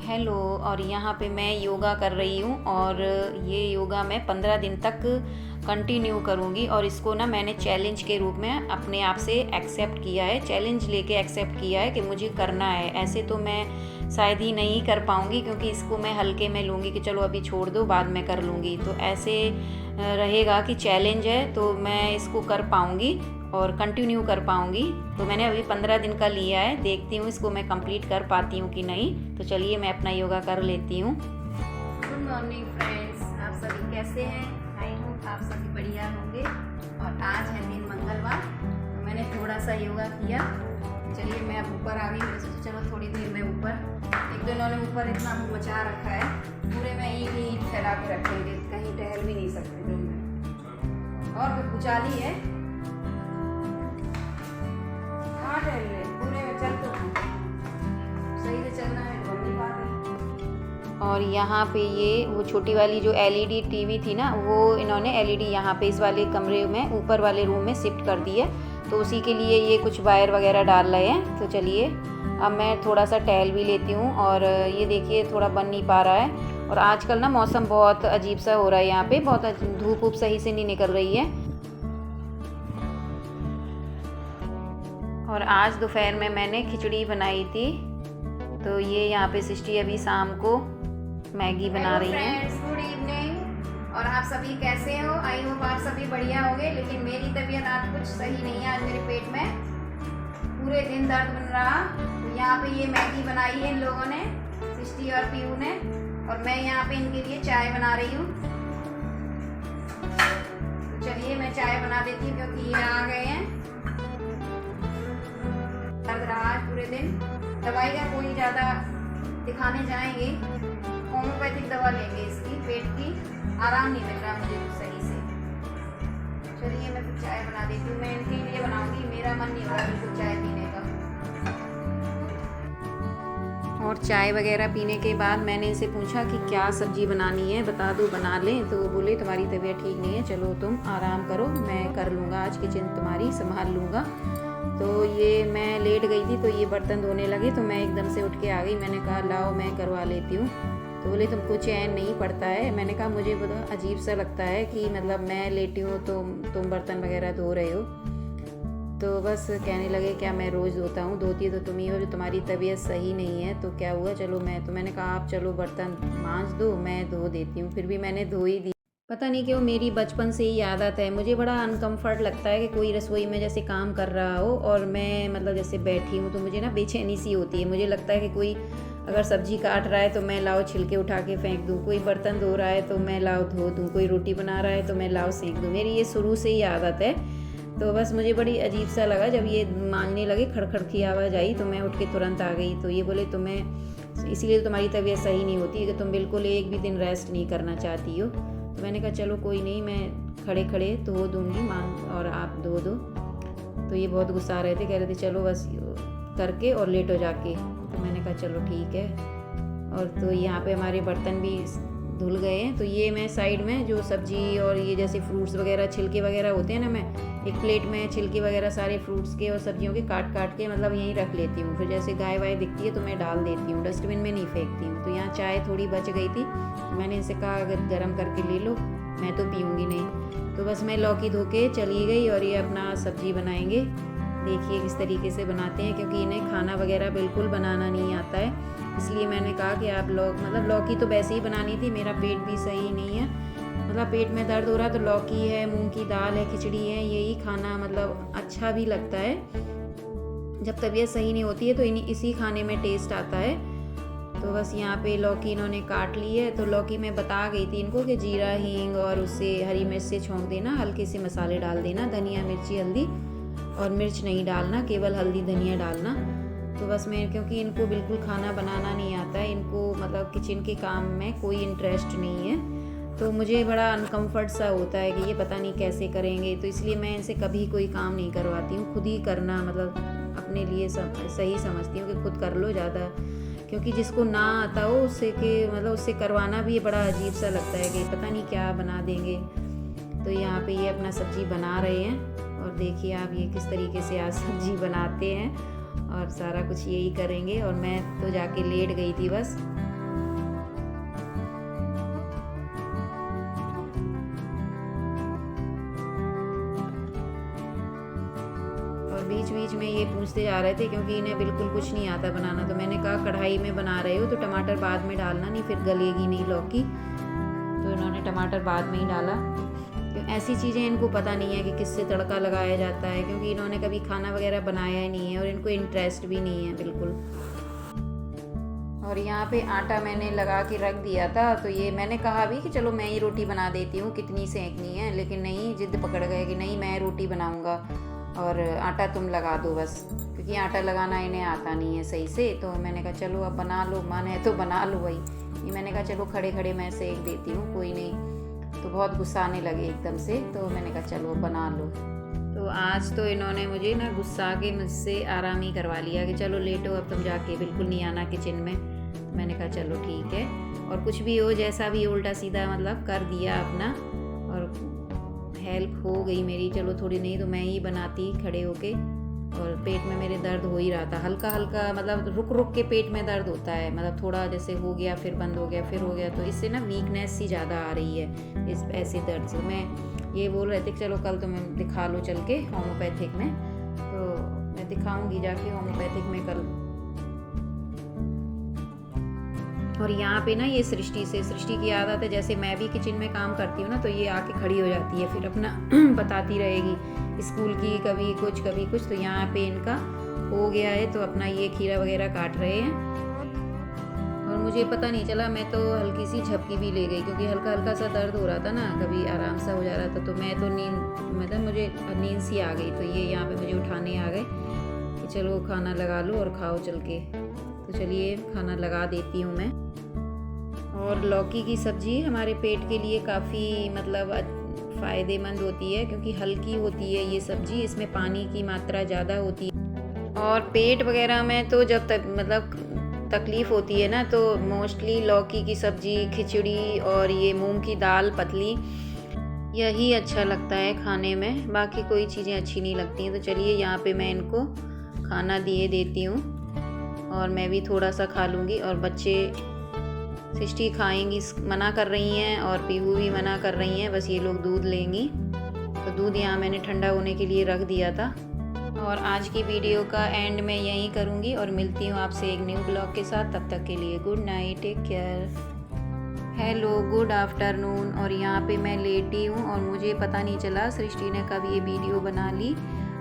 Hello. और यहाँ पे मैं योगा कर रही हूँ और ये योगा मैं 15 दिन तक कंटिन्यू करूँगी और इसको ना मैंने चैलेंज के रूप में अपने आप से एक्सेप्ट किया है, चैलेंज लेके एक्सेप्ट किया है कि मुझे करना है। ऐसे तो मैं शायद ही नहीं कर पाऊँगी क्योंकि इसको मैं हल्के में लूँगी कि चलो अभी छोड़ दो बाद में कर लूँगी, तो ऐसे रहेगा कि चैलेंज है तो मैं इसको कर पाऊँगी और कंटिन्यू कर पाऊँगी। तो मैंने अभी 15 दिन का लिया है, देखती हूँ इसको मैं कंप्लीट कर पाती हूँ कि नहीं। तो चलिए मैं अपना योगा कर लेती हूँ। गुड मॉर्निंग फ्रेंड्स, आप सभी कैसे हैं? आई होप आप सभी बढ़िया होंगे। और आज है दिन मंगलवार, तो मैंने थोड़ा सा योगा किया। चलिए मैं अब ऊपर आ गई, मैंने सोचा चलो थोड़ी देर में ऊपर, एक दो इन्होंने ऊपर इतना मचा रखा है, पूरे में ही फैला के रखेंगे, कहीं टहल भी नहीं सकते रूम में। और भी पुचाली है, पूरे में चल तो सही से चलना है, तो नहीं पा रहे। और यहाँ पे ये वो छोटी वाली जो एलईडी टीवी थी ना, वो इन्होंने एलईडी यहाँ पे इस वाले कमरे में ऊपर वाले रूम में शिफ्ट कर दी है, तो उसी के लिए ये कुछ वायर वगैरह डाल रहे हैं। तो चलिए अब मैं थोड़ा सा टहल भी लेती हूँ। और ये देखिए थोड़ा बन नहीं पा रहा है, और आजकल ना मौसम बहुत अजीब सा हो रहा है, यहाँ पे बहुत धूप वूप सही से नहीं निकल रही है। और आज दोपहर में मैंने खिचड़ी बनाई थी, तो ये यहाँ पे सिस्टी अभी शाम को मैगी बना रही है। गुड इवनिंग, और आप सभी कैसे हो? आई होप आप सभी बढ़िया होंगे। लेकिन मेरी तबीयत आज कुछ सही नहीं है, आज मेरे पेट में पूरे दिन दर्द बन रहा। तो यहाँ पे ये मैगी बनाई है इन लोगों ने, सिस्टी और पीयू ने, और मैं यहाँ पे इनके लिए चाय बना रही हूँ। तो चलिए मैं चाय बना देती हूँ क्योंकि ये आ गए हैं। दर्द रहा आज पूरे दिन, दवाई का कोई ज़्यादा दिखाने जाएंगे, होम्योपैथिक दवा लेंगे इसकी, पेट की, आराम नहीं मिल रहा मुझे कुछ सही से। चलिए मैं फिर चाय बना देती हूँ, मैं इनके लिए बनाऊंगी, मेरा मन नहीं हो रहा बिल्कुल चाय पीने का। और चाय वगैरह पीने के बाद मैंने इनसे पूछा कि क्या सब्जी बनानी है, बता दो बना लें। तो वो बोले तुम्हारी तबीयत ठीक नहीं है, चलो तुम आराम करो, मैं कर लूँगा, आज किचन तुम्हारी संभाल लूँगा। तो ये मैं लेट गई थी, तो ये बर्तन धोने लगे, तो मैं एकदम से उठ के आ गई। मैंने कहा लाओ मैं करवा लेती हूँ। तो बोले तुमको चैन नहीं पड़ता है? मैंने कहा मुझे बहुत अजीब सा लगता है कि मतलब मैं लेटी हूँ तो तुम बर्तन वगैरह धो रहे हो। तो बस कहने लगे क्या मैं रोज़ धोता हूँ, धोती तो तुम ही हो, जो तुम्हारी तबीयत सही नहीं है तो क्या हुआ, चलो मैंने कहा आप चलो बर्तन मांज दो, मैं धो देती हूँ। फिर भी मैंने धो ही दी। पता नहीं क्यों मेरी बचपन से ही आदत है, मुझे बड़ा अनकंफर्ट लगता है कि कोई रसोई में जैसे काम कर रहा हो और मैं मतलब जैसे बैठी हूँ, तो मुझे ना बेचैनी सी होती है। मुझे लगता है कि कोई अगर सब्जी काट रहा है तो मैं लाओ छिलके उठा के फेंक दूँ, कोई बर्तन धो रहा है तो मैं लाओ धो दूँ, कोई रोटी बना रहा है तो मैं लाओ सेंक दूँ। मेरी ये शुरू से ही आदत है। तो बस मुझे बड़ी अजीब सा लगा जब ये मांगने लगे, खड़खड़ की आवाज़ आई, तो मैं उठ के तुरंत आ गई। तो ये बोले तुम्हें इसीलिए तुम्हारी तबीयत सही नहीं होती है कि तुम बिल्कुल एक भी दिन रेस्ट नहीं करना चाहती हो। तो मैंने कहा चलो कोई नहीं, मैं खड़े खड़े धो दूँगी मांग, और आप धो दो। तो ये बहुत गुस्सा रहे थे, कह रहे थे चलो बस करके और लेटो जाके। तो मैंने कहा चलो ठीक है। और तो यहाँ पे हमारे बर्तन भी धुल गए हैं। तो ये मैं साइड में जो सब्जी और ये जैसे फ्रूट्स वगैरह छिलके वगैरह होते हैं ना, मैं एक प्लेट में छिलके वगैरह सारे फ्रूट्स के और सब्जियों के काट काट के मतलब यहीं रख लेती हूँ। फिर जैसे गाय वाय दिखती है तो मैं डाल देती हूँ, डस्टबिन में नहीं फेंकती हूँ। तो यहाँ चाय थोड़ी बच गई थी, मैंने इनसे कहा अगर गर्म करके ले लो, मैं तो पीऊँगी नहीं। तो बस मैं लौकी धो के चली गई और ये अपना सब्जी बनाएंगे। देखिए किस तरीके से बनाते हैं, क्योंकि इन्हें खाना वगैरह बिल्कुल बनाना नहीं आता है, इसलिए मैंने कहा कि आप लौकी तो वैसे ही बनानी थी, मेरा पेट भी सही नहीं है, मतलब पेट में दर्द हो रहा है, तो लौकी है, मूंग की दाल है, खिचड़ी है, यही खाना मतलब अच्छा भी लगता है। जब तबीयत सही नहीं होती है तो इसी खाने में टेस्ट आता है। तो बस यहाँ पे लौकी इन्होंने काट ली है। तो लौकी मैं बता गई थी इनको कि जीरा हींग और उससे हरी मिर्च से छोंक देना, हल्के से मसाले डाल देना, धनिया मिर्ची हल्दी, और मिर्च नहीं डालना, केवल हल्दी धनिया डालना। तो बस मैं क्योंकि इनको बिल्कुल खाना बनाना नहीं आता है, इनको मतलब किचन के काम में कोई इंटरेस्ट नहीं है, तो मुझे बड़ा अनकंफर्ट सा होता है कि ये पता नहीं कैसे करेंगे। तो इसलिए मैं इनसे कभी कोई काम नहीं करवाती हूँ, खुद ही करना मतलब अपने लिए सही समझती हूँ कि खुद कर लो ज़्यादा, क्योंकि जिसको ना आता हो उससे के मतलब उससे करवाना भी बड़ा अजीब सा लगता है कि पता नहीं क्या बना देंगे। तो यहाँ पे ये अपना सब्ज़ी बना रहे हैं, और देखिए आप ये किस तरीके से आज सब्ज़ी बनाते हैं, और सारा कुछ यही करेंगे। और मैं तो जाके लेट गई थी बस, में ये पूछते जा रहे थे क्योंकि इन्हें बिल्कुल कुछ नहीं आता बनाना। तो मैंने कहा कढ़ाई में बना रहे हो तो टमाटर बाद में डालना, नहीं फिर गलेगी नहीं लौकी। तो इन्होंने टमाटर बाद में ही डाला। तो ऐसी चीज़ें इनको पता नहीं है कि किससे तड़का लगाया जाता है, क्योंकि इन्होंने कभी खाना वगैरह बनाया ही नहीं है और इनको इंटरेस्ट भी नहीं है बिल्कुल। और यहाँ पे आटा मैंने लगा के रख दिया था। तो ये मैंने कहा भी कि चलो मैं ही रोटी बना देती हूँ, कितनी सेंकनी है, लेकिन नहीं, जिद पकड़ गए कि नहीं मैं रोटी बनाऊँगा और आटा तुम लगा दो बस, क्योंकि आटा लगाना इन्हें आता नहीं है सही से। तो मैंने कहा चलो अब बना लो, मन है तो बना लो भाई। ये मैंने कहा चलो खड़े खड़े मैं सेक देती हूँ, कोई नहीं। तो बहुत गुस्सा आने लगे एकदम से, तो मैंने कहा चलो बना लो। तो आज तो इन्होंने मुझे ना गुस्सा के मुझसे आराम ही करवा लिया कि चलो लेटो अब तुम जाके, बिल्कुल नहीं आना किचन में। मैंने कहा चलो ठीक है, और कुछ भी हो जैसा भी उल्टा सीधा मतलब कर दिया अपना, और हेल्प हो गई मेरी। चलो थोड़ी नहीं तो मैं ही बनाती खड़े होके। और पेट में मेरे दर्द हो ही रहा था हल्का हल्का, मतलब रुक रुक के पेट में दर्द होता है, मतलब थोड़ा जैसे हो गया फिर बंद हो गया फिर हो गया। तो इससे ना वीकनेस सी ज़्यादा आ रही है इस ऐसे दर्द से। मैं ये बोल रहे थे कि चलो कल तुम्हें दिखा लो चल के होम्योपैथिक में। तो मैं दिखाऊंगी जाके होम्योपैथिक में कल। और यहाँ पे ना ये सृष्टि की आदत है, जैसे मैं भी किचन में काम करती हूँ ना तो ये आके खड़ी हो जाती है, फिर अपना बताती रहेगी स्कूल की कभी कुछ कभी कुछ। तो यहाँ पे इनका हो गया है, तो अपना ये खीरा वगैरह काट रहे हैं। और मुझे पता नहीं चला, मैं तो हल्की सी झपकी भी ले गई, क्योंकि हल्का हल्का सा दर्द हो रहा था ना, कभी आराम सा हो जा रहा था। तो मैं तो मतलब मुझे नींद सी आ गई। तो ये यहाँ पे मुझे उठाने आ गए कि चलो खाना लगा लो और खाओ चल के। तो चलिए खाना लगा देती हूँ मैं। और लौकी की सब्ज़ी हमारे पेट के लिए काफ़ी मतलब फ़ायदेमंद होती है, क्योंकि हल्की होती है ये सब्ज़ी, इसमें पानी की मात्रा ज़्यादा होती है। और पेट वगैरह में तो जब तक मतलब तकलीफ़ होती है ना, तो मोस्टली लौकी की सब्ज़ी, खिचड़ी और ये मूंग की दाल पतली, यही अच्छा लगता है खाने में। बाकी कोई चीज़ें अच्छी नहीं लगती हैं। तो चलिए यहाँ पे मैं इनको खाना दिए देती हूँ, और मैं भी थोड़ा सा खा लूँगी। और बच्चे सृष्टि खाएंगी मना कर रही हैं, और पीहू भी मना कर रही हैं, बस ये लोग दूध लेंगी। तो दूध यहाँ मैंने ठंडा होने के लिए रख दिया था। और आज की वीडियो का एंड मैं यहीं करूँगी, और मिलती हूँ आपसे एक न्यू ब्लॉग के साथ। तब तक के लिए good night, take care. Hello good afternoon. और यहाँ पे मैं लेटी हूँ, और मुझे पता नहीं चला सृष्टि ने कब ये वीडियो बना ली,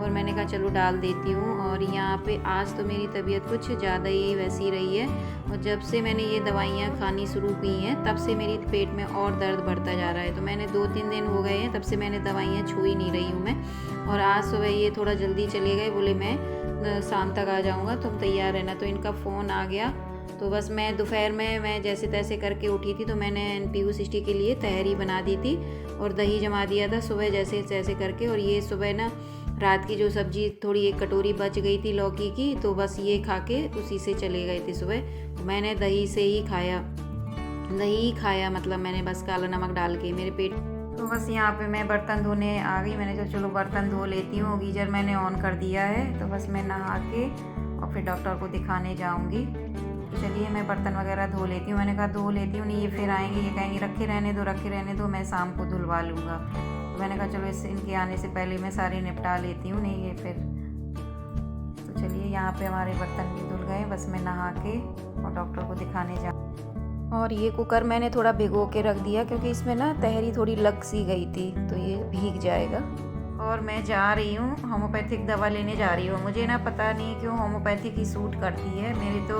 और मैंने कहा चलो डाल देती हूँ। और यहाँ पे आज तो मेरी तबीयत कुछ ज़्यादा ही वैसी रही है, और जब से मैंने ये दवाइयाँ खानी शुरू की हैं तब से मेरी पेट में और दर्द बढ़ता जा रहा है। तो मैंने 2-3 दिन हो गए हैं तब से मैंने दवाइयाँ छू ही नहीं रही हूँ मैं। और आज सुबह ये थोड़ा जल्दी चले गए, बोले मैं शाम तक आ जाऊँगा, तुम तैयार रहना। तो इनका फ़ोन आ गया। तो बस मैं दोपहर में मैं जैसे तैसे करके उठी थी, तो मैंने पीहू सृष्टि के लिए तहरी बना दी थी और दही जमा दिया था सुबह जैसे तैसे करके। और ये सुबह ना रात की जो सब्ज़ी थोड़ी एक कटोरी बच गई थी लौकी की, तो बस ये खा के उसी से चले गए थे सुबह। तो मैंने दही से ही खाया, दही खाया मतलब मैंने बस काला नमक डाल के मेरे पेट। तो बस यहाँ पे मैं बर्तन धोने आ गई। मैंने कहा चलो बर्तन धो लेती हूँ, गीजर मैंने ऑन कर दिया है। तो बस मैं नहा के और फिर डॉक्टर को दिखाने जाऊँगी। तो चलिए मैं बर्तन वगैरह धो लेती हूँ। मैंने कहा धो लेती हूँ, नहीं ये फिर आएंगे, ये कहेंगे रखे रहने दो, मैं शाम को धुलवा लूँगा। तो मैंने कहा चलो इससे इनके आने से पहले मैं सारे निपटा लेती हूँ, नहीं ये फिर। तो चलिए यहाँ पे हमारे बर्तन भी धुल गए, बस मैं नहा के और डॉक्टर को दिखाने जाऊँ। और ये कुकर मैंने थोड़ा भिगो के रख दिया, क्योंकि इसमें ना तहरी थोड़ी लग सी गई थी, तो ये भीग जाएगा। और मैं जा रही हूँ होम्योपैथिक दवा लेने जा रही हूँ। मुझे ना पता नहीं क्यों होम्योपैथिक ही सूट करती है, मेरी तो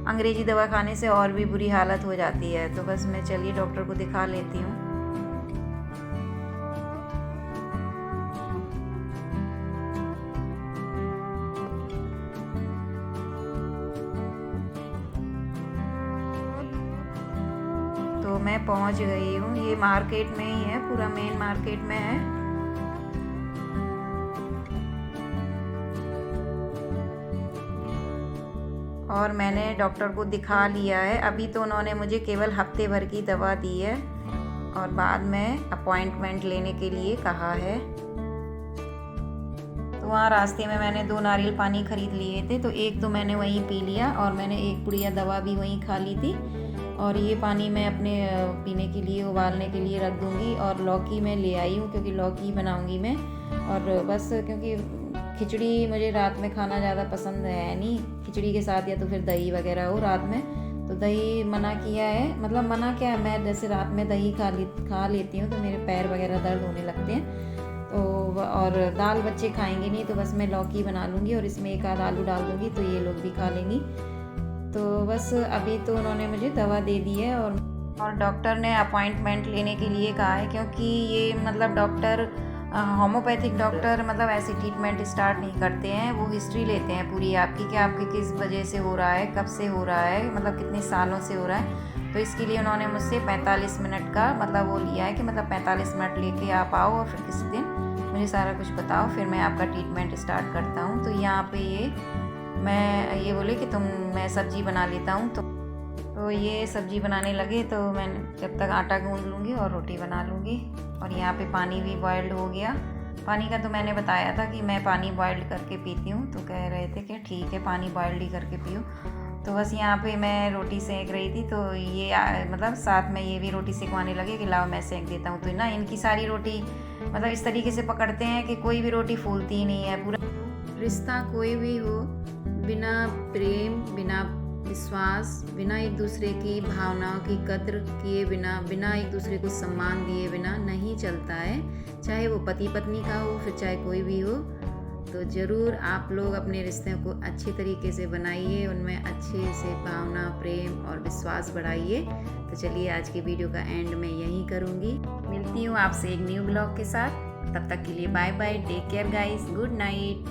अंग्रेजी दवा खाने से और भी बुरी हालत हो जाती है। तो बस मैं चलिए डॉक्टर को दिखा लेती हूँ। तो मैं पहुँच गई हूँ, ये मार्केट में ही है, पूरा मेन मार्केट में है। और मैंने डॉक्टर को दिखा लिया है। अभी तो उन्होंने मुझे केवल हफ्ते भर की दवा दी है, और बाद में अपॉइंटमेंट लेने के लिए कहा है। तो वहाँ रास्ते में मैंने 2 नारियल पानी ख़रीद लिए थे, तो एक तो मैंने वहीं पी लिया, और मैंने एक पुड़िया दवा भी वहीं खा ली थी। और ये पानी मैं अपने पीने के लिए उबालने के लिए रख दूँगी। और लौकी मैं ले आई हूँ, क्योंकि लौकी बनाऊँगी मैं। और बस क्योंकि खिचड़ी मुझे रात में खाना ज़्यादा पसंद है नहीं, खिचड़ी के साथ या तो फिर दही वगैरह हो रात में, तो दही मना किया है। मतलब मना क्या है, मैं जैसे रात में दही खा लेती हूँ तो मेरे पैर वगैरह दर्द होने लगते हैं। तो और दाल बच्चे खाएंगे नहीं, तो बस मैं लौकी बना लूँगी और इसमें एक आध आलू डाल दूँगी तो ये लोग भी खा लेंगी। तो बस अभी तो उन्होंने मुझे दवा दे दी है और डॉक्टर ने अपॉइंटमेंट लेने के लिए कहा है, क्योंकि ये मतलब डॉक्टर होम्योपैथिक डॉक्टर मतलब ऐसे ट्रीटमेंट स्टार्ट नहीं करते हैं, वो हिस्ट्री लेते हैं पूरी आपकी कि आपके किस वजह से हो रहा है, कब से हो रहा है, मतलब कितने सालों से हो रहा है। तो इसके लिए उन्होंने मुझसे 45 मिनट का मतलब वो लिया है कि मतलब 45 मिनट लेके आप आओ और फिर किसी दिन मुझे सारा कुछ बताओ, फिर मैं आपका ट्रीटमेंट स्टार्ट करता हूँ। तो यहाँ पे ये बोले कि मैं सब्ज़ी बना लेता हूँ। तो ये सब्ज़ी बनाने लगे तो मैं जब तक आटा गूंद लूँगी और रोटी बना लूँगी। और यहाँ पे पानी भी बॉयल्ड हो गया। पानी का तो मैंने बताया था कि मैं पानी बॉयल्ड करके पीती हूँ, तो कह रहे थे कि ठीक है पानी बॉयल्ड ही करके पियो। तो बस यहाँ पे मैं रोटी सेक रही थी, तो ये मतलब साथ में ये भी रोटी सेकवाने लगे कि लाओ मैं सेक देता हूँ। तो ना इनकी सारी रोटी मतलब इस तरीके से पकड़ते हैं कि कोई भी रोटी फूलती ही नहीं है। पूरा रिश्ता कोई भी हो, बिना प्रेम, बिना विश्वास, बिना एक दूसरे की भावनाओं की कद्र किए बिना एक दूसरे को सम्मान दिए बिना नहीं चलता है। चाहे वो पति पत्नी का हो, फिर चाहे कोई भी हो। तो ज़रूर आप लोग अपने रिश्तों को अच्छे तरीके से बनाइए, उनमें अच्छे से भावना, प्रेम और विश्वास बढ़ाइए। तो चलिए आज की वीडियो का एंड मैं यहीं करूँगी। मिलती हूँ आपसे एक न्यू ब्लॉग के साथ। तब तक के लिए bye bye, take care guys, good night.